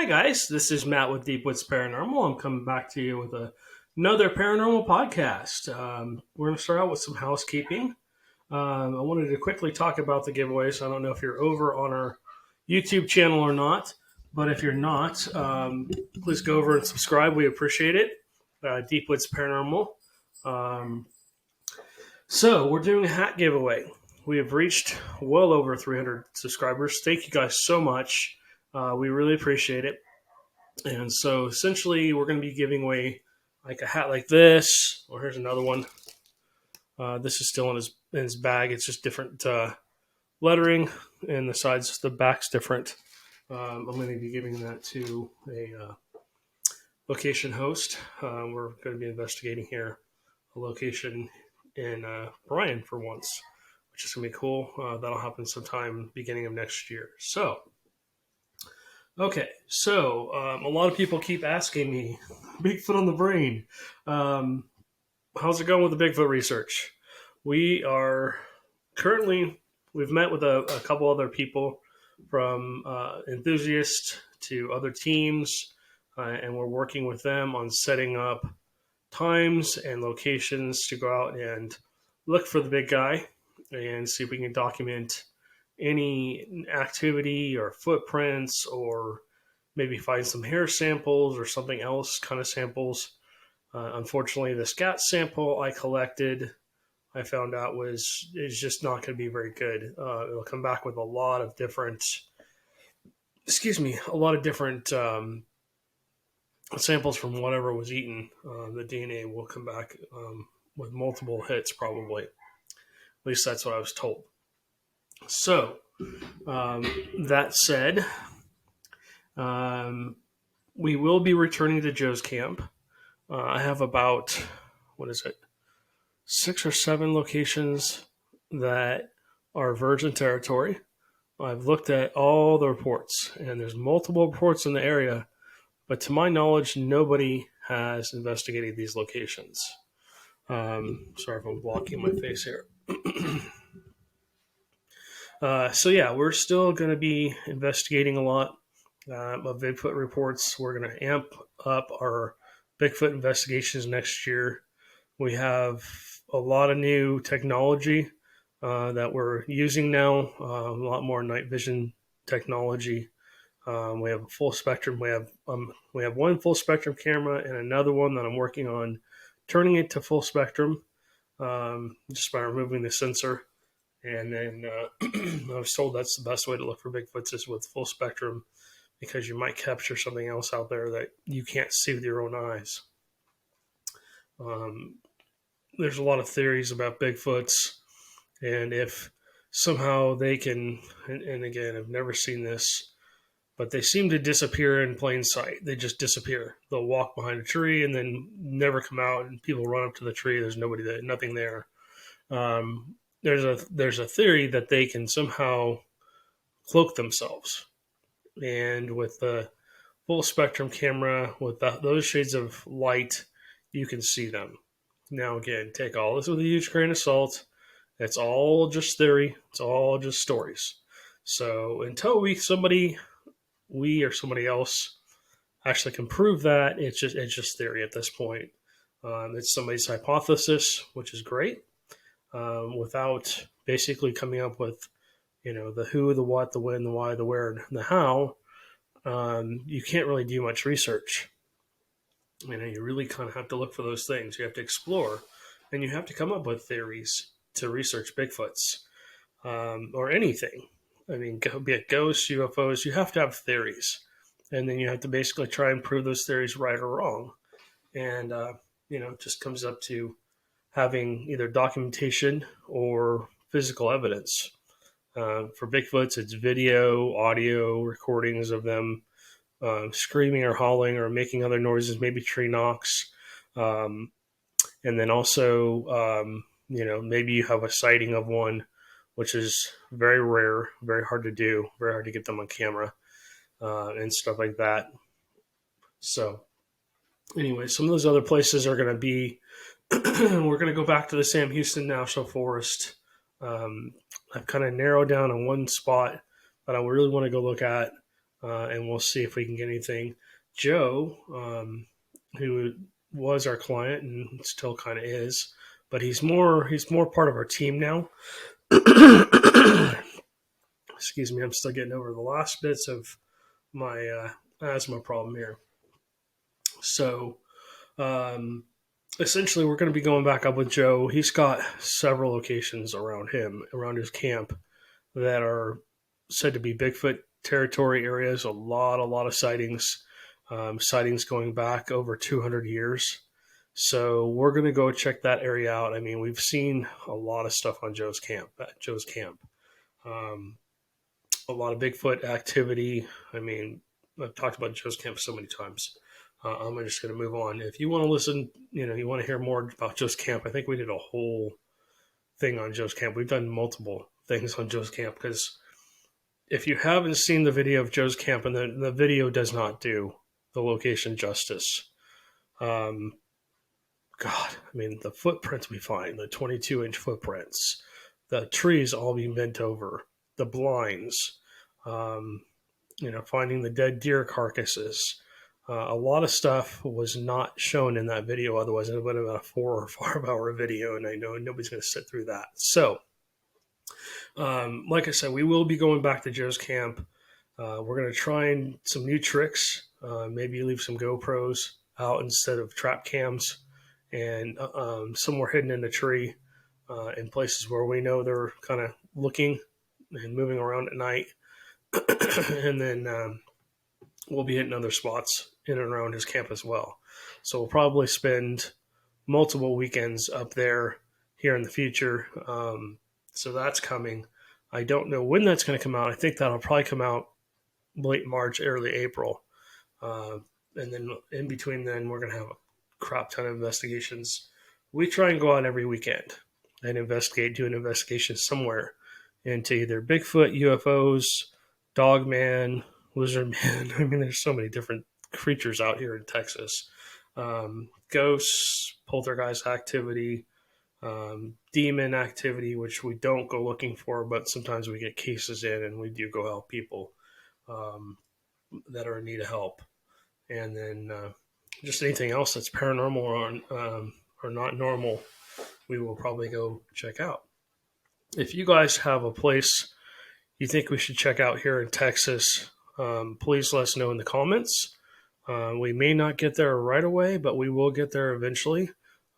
Hi guys, this is Matt with Deepwoods Paranormal. I'm coming back to you with another paranormal podcast. We're going to start out with some housekeeping. I wanted to quickly talk about the giveaways. I don't know if you're over on our YouTube channel or not, but if you're not, please go over and subscribe. We appreciate it. Deepwoods Paranormal. Um, so we're doing a hat giveaway. We have reached well over 300 subscribers. Thank you guys so much. We really appreciate it. And so essentially, we're going to be giving away like a hat like this. Or here's another one. This is still in his bag. It's just different lettering, and the sides, the back's different. I'm going to be giving that to a location host. We're going to be investigating here a location in Bryan for once, which is going to be cool. That'll happen sometime beginning of next year. Okay, so a lot of people keep asking me, Bigfoot on the brain. How's it going with the Bigfoot research? We are currently, we've met with a couple other people from enthusiasts to other teams, and we're working with them on setting up times and locations to go out and look for the big guy and see if we can document any activity or footprints, or maybe find some hair samples or something else kind of samples. Unfortunately, the scat sample I collected, I found out is just not going to be very good. It'll come back with a lot of different, samples from whatever was eaten. The DNA will come back with multiple hits, probably. At least that's what I was told. So, that said, we will be returning to Joe's camp. I have about, 6 or 7 locations that are virgin territory. I've looked at all the reports, and there's multiple reports in the area, but to my knowledge, nobody has investigated these locations. Sorry if I'm blocking my face here. So yeah, we're still going to be investigating a lot of Bigfoot reports. We're going to amp up our Bigfoot investigations next year. We have a lot of new technology that we're using now. A lot more night vision technology. We have a full spectrum. We have one full spectrum camera and another one that I'm working on turning it to full spectrum, just by removing the sensor. And then I was told that's the best way to look for Bigfoots is with full spectrum, because you might capture something else out there that you can't see with your own eyes. There's a lot of theories about Bigfoots, and if somehow they can, and again, I've never seen this, but they seem to disappear in plain sight. They just disappear. They'll walk behind a tree and then never come out, and people run up to the tree. There's nobody there, nothing there. There's a theory that they can somehow cloak themselves, and with the full spectrum camera with those shades of light, you can see them. Now again, take all this with a huge grain of salt. It's all just theory. It's all just stories. So until we or somebody else actually can prove that, it's just theory at this point. It's somebody's hypothesis, which is great. Without basically coming up with, the who, the what, the when, the why, the where, and the how, you can't really do much research. You really kind of have to look for those things. You have to explore, and you have to come up with theories to research Bigfoots, or anything. Be it ghosts, UFOs, you have to have theories. And then you have to basically try and prove those theories right or wrong. And, it just comes up to having either documentation or physical evidence. For Bigfoots, it's video, audio recordings of them screaming or howling or making other noises, maybe tree knocks. And then also, maybe you have a sighting of one, which is very rare, very hard to do, very hard to get them on camera, and stuff like that. So anyway, some of those other places are going to be, we're going to go back to the Sam Houston National Forest. I've kind of narrowed down on one spot that I really want to go look at. and we'll see if we can get anything. Joe, who was our client and still kind of is, but he's more part of our team now. Excuse me, I'm still getting over the last bits of my asthma problem here. So, um, essentially, we're going to be going back up with Joe. He's got several locations around him, around his camp, that are said to be Bigfoot territory areas. A lot of sightings, sightings going back over 200 years. So we're going to go check that area out. I mean, we've seen a lot of stuff on Joe's camp. At Joe's camp, um, a lot of Bigfoot activity. I mean, I've talked about Joe's camp so many times. I'm just going to move on. If you want to listen, you want to hear more about Joe's camp, I think we did a whole thing on Joe's camp. We've done multiple things on Joe's camp because if you haven't seen the video of Joe's camp, and the video does not do the location justice. Um, God, I mean, the footprints we find, the 22-inch footprints, the trees all being bent over, the blinds, um, finding the dead deer carcasses. A lot of stuff was not shown in that video. Otherwise, it would have been a 4 or 5 hour video, and I know nobody's going to sit through that. So, like I said, we will be going back to Joe's camp. We're going to try some new tricks. Maybe leave some GoPros out instead of trap cams, and somewhere hidden in the tree, in places where we know they're kind of looking and moving around at night. And then we'll be hitting other spots in and around his camp as well. So we'll probably spend multiple weekends up there here in the future. So that's coming. I don't know when that's going to come out. I think that'll probably come out late March, early April. And then in between then, we're going to have a crap ton of investigations. We try and go out every weekend and do an investigation somewhere into either Bigfoot, UFOs, Dogman, Lizard Man. I mean, there's so many different creatures out here in Texas. Ghosts, poltergeist activity, demon activity, which we don't go looking for, but sometimes we get cases in and we do go help people that are in need of help. And then just anything else that's paranormal or not normal, we will probably go check out. If you guys have a place you think we should check out here in Texas, please let us know in the comments. We may not get there right away, but we will get there eventually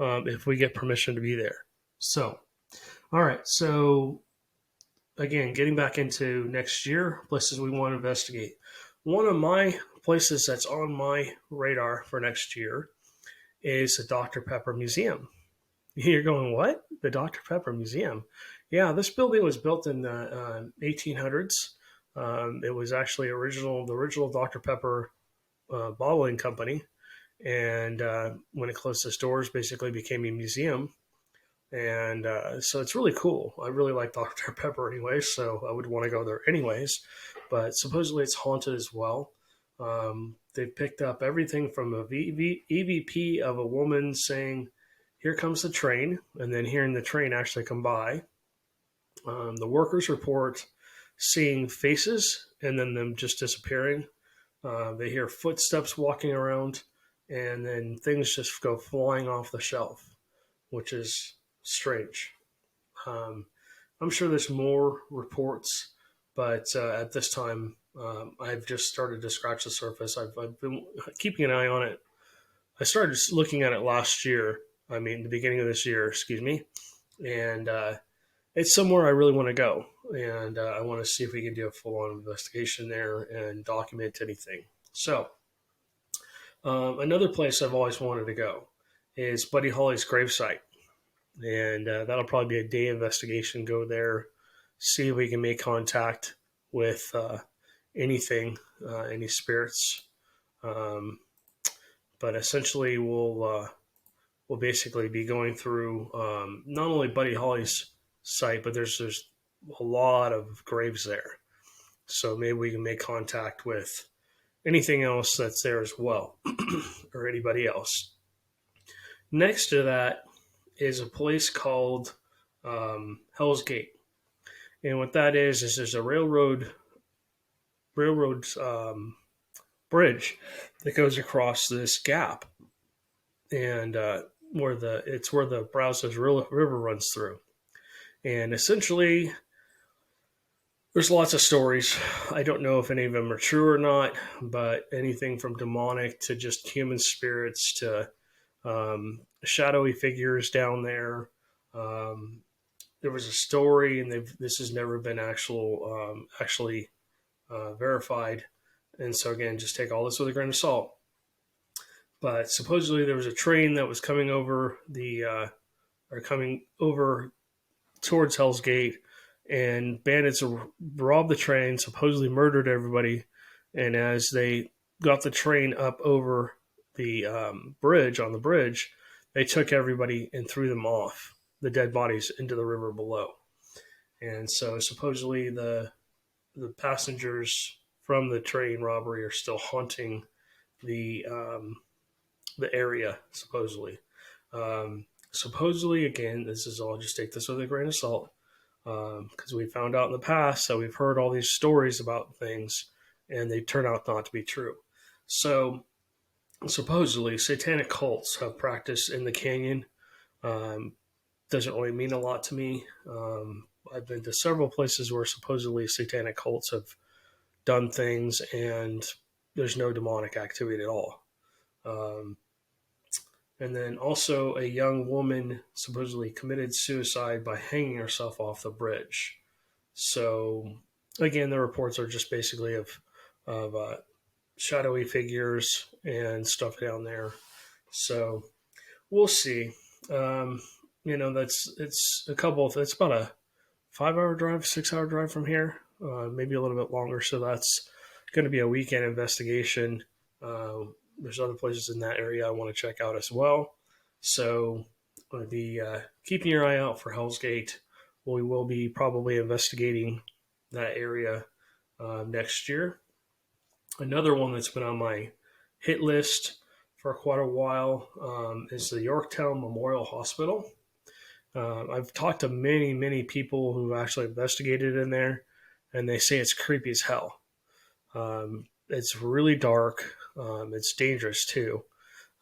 if we get permission to be there. So, all right. So, again, getting back into next year, places we want to investigate. One of my places that's on my radar for next year is the Dr. Pepper Museum. You're going, what? The Dr. Pepper Museum? Yeah, this building was built in the 1800s. It was actually the original Dr. Pepper bottling company. And when it closed its doors, basically became a museum. And so it's really cool. I really like Dr. Pepper anyway, so I would want to go there anyways. But supposedly it's haunted as well. They've picked up everything from a EVP of a woman saying, "Here comes the train," and then hearing the train actually come by. The workers report seeing faces and then them just disappearing. They hear footsteps walking around, and then things just go flying off the shelf, which is strange. I'm sure there's more reports, but at this time, I've just started to scratch the surface. I've been keeping an eye on it. I started looking at it last year. I mean, the beginning of this year, excuse me. And it's somewhere I really want to go. And I want to see if we can do a full-on investigation there and document anything. So, another place I've always wanted to go is Buddy Holly's gravesite. And that'll probably be a day investigation. Go there, see if we can make contact with anything, any spirits. But essentially, we'll basically be going through not only Buddy Holly's site, but there's a lot of graves there. So maybe we can make contact with anything else that's there as well, or anybody else. Next to that is a place called Hell's Gate. And what that is there's a railroad railroad bridge that goes across this gap, and where the Brazos River runs through. And essentially, there's lots of stories. I don't know if any of them are true or not, but anything from demonic to just human spirits to shadowy figures down there. There was a story, and this has never been actually verified. And so again, just take all this with a grain of salt. But supposedly there was a train that was coming over coming over towards Hell's Gate, and bandits robbed the train, supposedly murdered everybody. And as they got the train up over the bridge, they took everybody and threw them off, the dead bodies, into the river below. And so supposedly the passengers from the train robbery are still haunting the area, supposedly. Supposedly, again, this is all, just take this with a grain of salt, because we found out in the past that we've heard all these stories about things, and they turn out not to be true. So, supposedly, satanic cults have practiced in the canyon. Doesn't really mean a lot to me. I've been to several places where supposedly satanic cults have done things, and there's no demonic activity at all. And then also a young woman supposedly committed suicide by hanging herself off the bridge. So again, the reports are just basically of shadowy figures and stuff down there. So we'll see. It's about a 5-hour drive, 6-hour drive from here, maybe a little bit longer. So that's going to be a weekend investigation. There's other places in that area I want to check out as well. So I'm going to be keeping your eye out for Hell's Gate. We will be probably investigating that area next year. Another one that's been on my hit list for quite a while is the Yorktown Memorial Hospital. I've talked to many, many people who've actually investigated in there, and they say it's creepy as hell. It's really dark. It's dangerous too.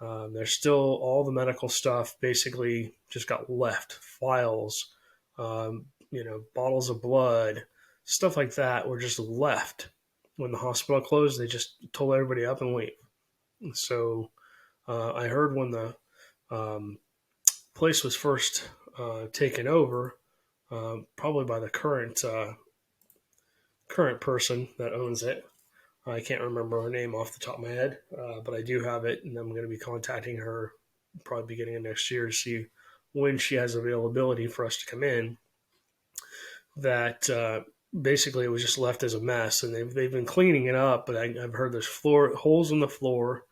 There's still all the medical stuff basically just got left. Files, bottles of blood, stuff like that were just left. When the hospital closed, they just told everybody up and leave. So I heard when the place was first taken over, probably by the current person that owns it. I can't remember her name off the top of my head, but I do have it, and I'm going to be contacting her probably beginning of next year to see when she has availability for us to come in. That basically it was just left as a mess, and they've been cleaning it up, but I've heard there's holes in the floor.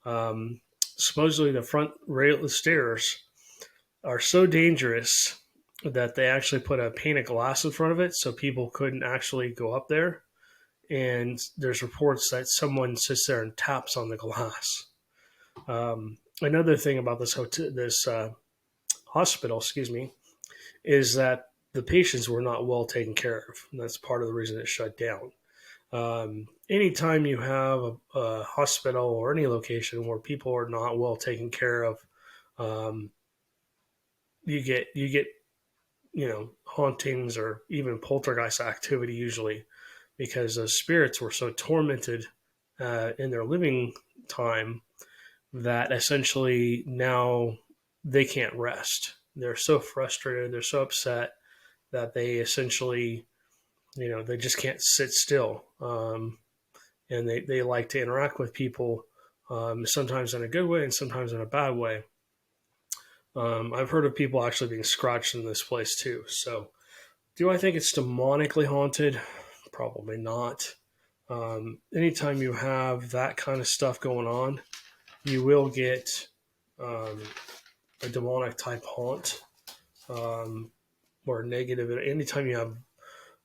Supposedly the front rail, the stairs, are so dangerous that they actually put a pane of glass in front of it so people couldn't actually go up there. And there's reports that someone sits there and taps on the glass. Another thing about this hospital, is that the patients were not well taken care of. And that's part of the reason it shut down. Anytime you have a hospital or any location where people are not well taken care of, you get hauntings or even poltergeist activity usually, because those spirits were so tormented in their living time that essentially now they can't rest. They're so frustrated, they're so upset that they essentially, they just can't sit still. And they like to interact with people, sometimes in a good way and sometimes in a bad way. I've heard of people actually being scratched in this place too. So do I think it's demonically haunted? Probably not. Anytime you have that kind of stuff going on, you will get a demonic type haunt or negative. Anytime you have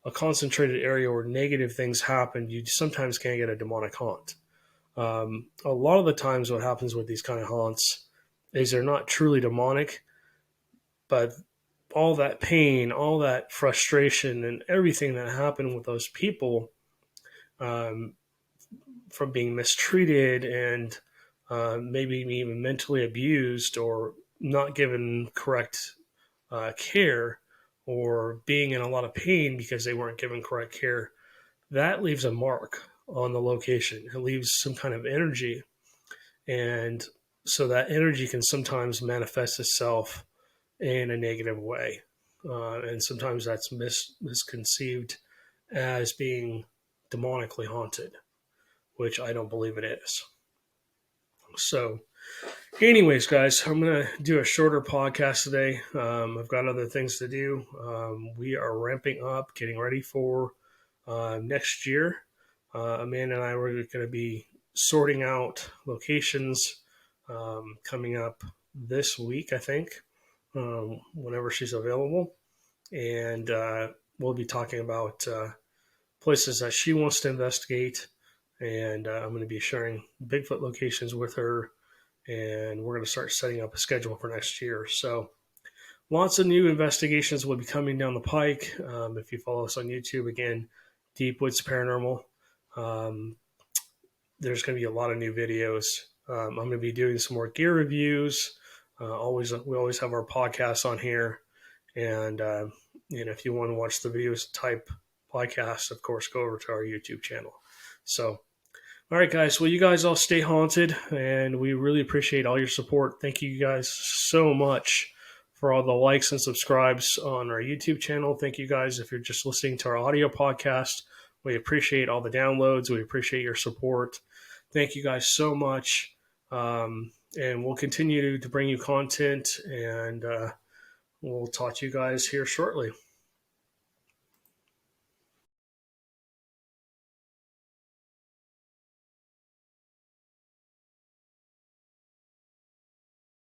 a concentrated area where negative things happen, you sometimes can get a demonic haunt. A lot of the times what happens with these kind of haunts is they're not truly demonic, but all that pain, all that frustration, and everything that happened with those people um, from being mistreated and maybe even mentally abused or not given correct care or being in a lot of pain because they weren't given correct care, that leaves a mark on the location. It leaves some kind of energy. And so that energy can sometimes manifest itself in a negative way. And sometimes that's misconceived as being demonically haunted, which I don't believe it is. So, anyways, guys, I'm going to do a shorter podcast today. I've got other things to do. We are ramping up, getting ready for next year. Amanda and I were going to be sorting out locations coming up this week, I think, whenever she's available. And we'll be talking about places that she wants to investigate. And I'm going to be sharing Bigfoot locations with her. And we're going to start setting up a schedule for next year. So lots of new investigations will be coming down the pike. If you follow us on YouTube, again, Deep Woods Paranormal, there's going to be a lot of new videos. I'm going to be doing some more gear reviews. We always have our podcasts on here, and if you want to watch the videos type podcast, of course, go over to our YouTube channel. So, all right, guys. Well, you guys all stay haunted, and we really appreciate all your support. Thank you guys so much for all the likes and subscribes on our YouTube channel. Thank you guys if you're just listening to our audio podcast. We appreciate all the downloads. We appreciate your support. Thank you guys so much. And we'll continue to bring you content, and we'll talk to you guys here shortly.